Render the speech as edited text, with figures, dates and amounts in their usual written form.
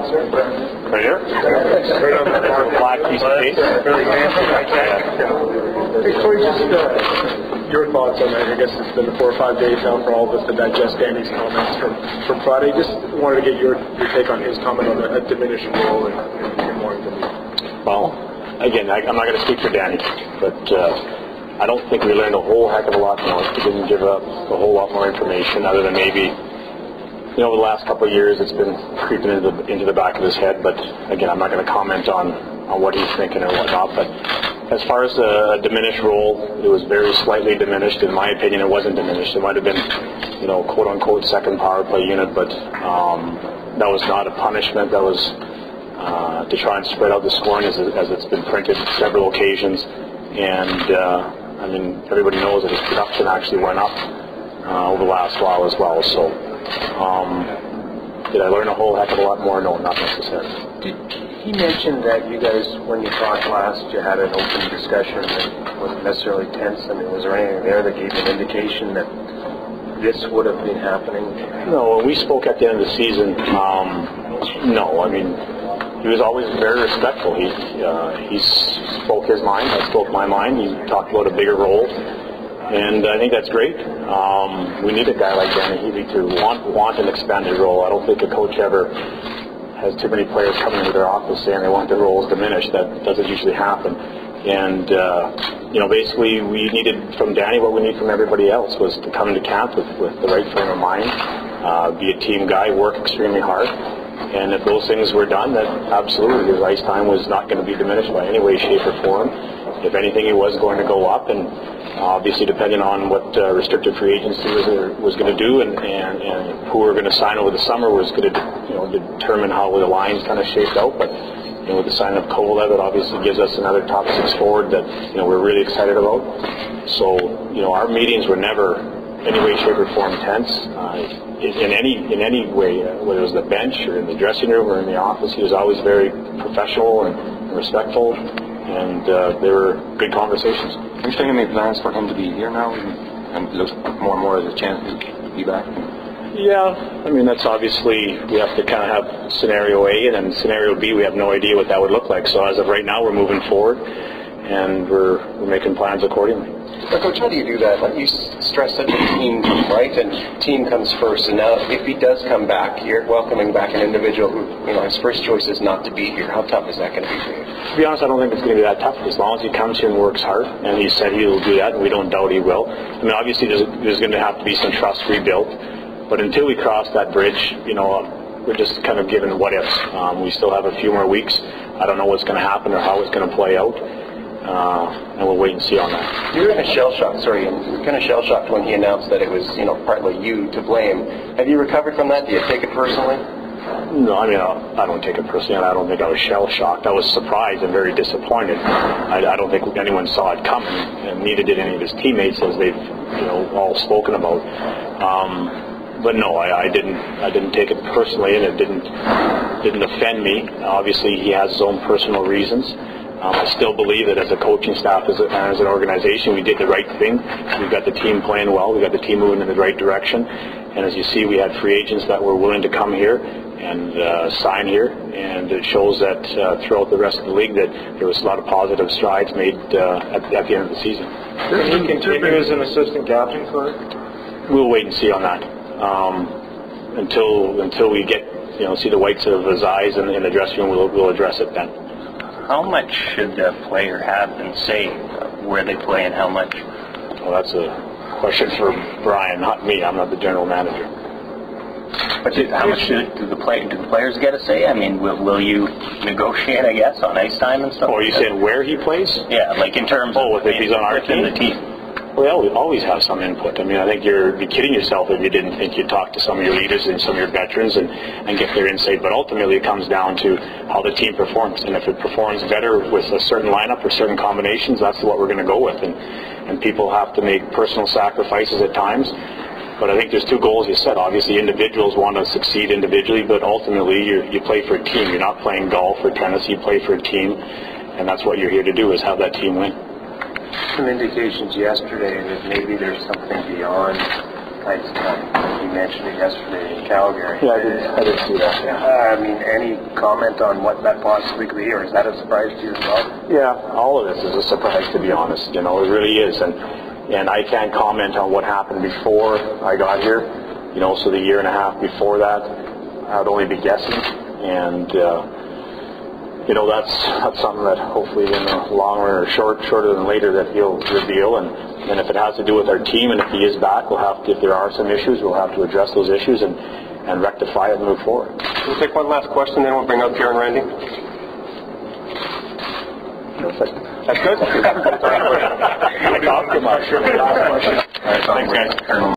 Right here? Black piece of paper. Hey, Corey, just your thoughts on that. I guess it's been 4 or 5 days now for all of us to digest Danny's comments from Friday. Just wanted to get your take on his comment on a diminished role in Warrington. Well, again, I'm not going to speak for Danny, but I don't think we learned a whole heck of a lot more. We didn't give up a whole lot more information other than maybe, over the last couple of years it's been creeping into the back of his head. But again, I'm not going to comment on what he's thinking or whatnot. But as far as a diminished role, it was very slightly diminished. In my opinion, it wasn't diminished. It might have been, quote-unquote second power play unit, but that was not a punishment. That was to try and spread out the scoring as it's been printed several occasions. And, everybody knows that his production actually went up over the last while as well. So, did I learn a whole heck of a lot more? No, not necessarily. He mentioned that you guys, when you talked last, you had an open discussion that wasn't necessarily tense. Was there anything there that gave an indication that this would have been happening? No, when we spoke at the end of the season, no. He was always very respectful. He spoke his mind. I spoke my mind. He talked about a bigger role, and I think that's great. We need a guy like Danny Healy to want an expanded role. I don't think a coach ever has too many players coming into their office saying they want their roles diminished. That doesn't usually happen. And basically, we needed from Danny what we need from everybody else, was to come into camp with the right frame of mind, be a team guy, work extremely hard. And if those things were done, then absolutely his ice time was not going to be diminished by any way, shape, or form. If anything, it was going to go up, and obviously depending on what restricted free agency was going to do and who we were going to sign over the summer was going to determine how the lines kind of shaped out. But with the sign of Kovalev, it obviously gives us another top six forward that we're really excited about. So our meetings were never any way, shape, or form tense. In any way, whether it was the bench or in the dressing room or in the office, he was always very professional and respectful, and they were good conversations. Are you starting to make plans for him to be here now, and it looks more and more as a chance to be back? Yeah, that's obviously, we have to kind of have scenario A, and then scenario B, we have no idea what that would look like. So as of right now, we're moving forward, and we're making plans accordingly. But Coach, how do you do that? Like you stress that the team, right? And team comes first. And now, if he does come back, you're welcoming back an individual who, his first choice is not to be here. How tough is that going to be for you? To be honest, I don't think it's going to be that tough. As long as he comes here and works hard, and he said he will do that, and we don't doubt he will. Obviously, there's going to have to be some trust rebuilt. But until we cross that bridge, we're just kind of given what ifs. We still have a few more weeks. I don't know what's going to happen or how it's going to play out. And we'll wait and see on that. You were kind of shell-shocked when he announced that it was, partly you to blame. Have you recovered from that? Do you take it personally? No, I don't take it personally. I don't think I was shell-shocked. I was surprised and very disappointed. I don't think anyone saw it coming, and neither did any of his teammates, as they've, all spoken about. But no, I didn't take it personally, and it didn't offend me. Obviously, he has his own personal reasons. I still believe that as a coaching staff, as an organization, we did the right thing. We got the team playing well. We got the team moving in the right direction. And as you see, we had free agents that were willing to come here and sign here. And it shows that throughout the rest of the league that there was a lot of positive strides made at the end of the season. Can he continue as an assistant captain, Corey? We'll wait and see on that. Until we get, see the whites of his eyes in the dressing room, we'll address it then. How much should the player have and say where they play and how much? Well, that's a question for Brian, not me. I'm not the general manager. But how much do the players get a say? Will you negotiate, I guess, on ice time and stuff? Oh, are you saying where he plays? Yeah, like in terms of if he's on our team? The team. Well, we always have some input. I think you'd be kidding yourself if you didn't think you'd talk to some of your leaders and some of your veterans and get their insight. But ultimately, it comes down to how the team performs. And if it performs better with a certain lineup or certain combinations, that's what we're going to go with. And people have to make personal sacrifices at times. But I think there's two goals you set. Obviously, individuals want to succeed individually, but ultimately, you play for a team. You're not playing golf or tennis. You play for a team, and that's what you're here to do, is have that team win. Some indications yesterday that maybe there's something beyond ice time. mentioned it yesterday in Calgary. Yeah, I did see that, yeah. I mean, any comment on what that possibly could be, or is that a surprise to you as well? Yeah, all of this is a surprise, to be honest. You know, it really is. And I can't comment on what happened before I got here. You know, so the year and a half before that, I would only be guessing. And, you know, that's something that hopefully in the long run or shorter than later that he'll reveal. And if it has to do with our team and if he is back, we'll have to, if there are some issues, we'll have to address those issues and rectify it and move forward. We'll take one last question, then we'll bring up Pierre and Randy. That's good. I talked too much. All right, thanks, guys.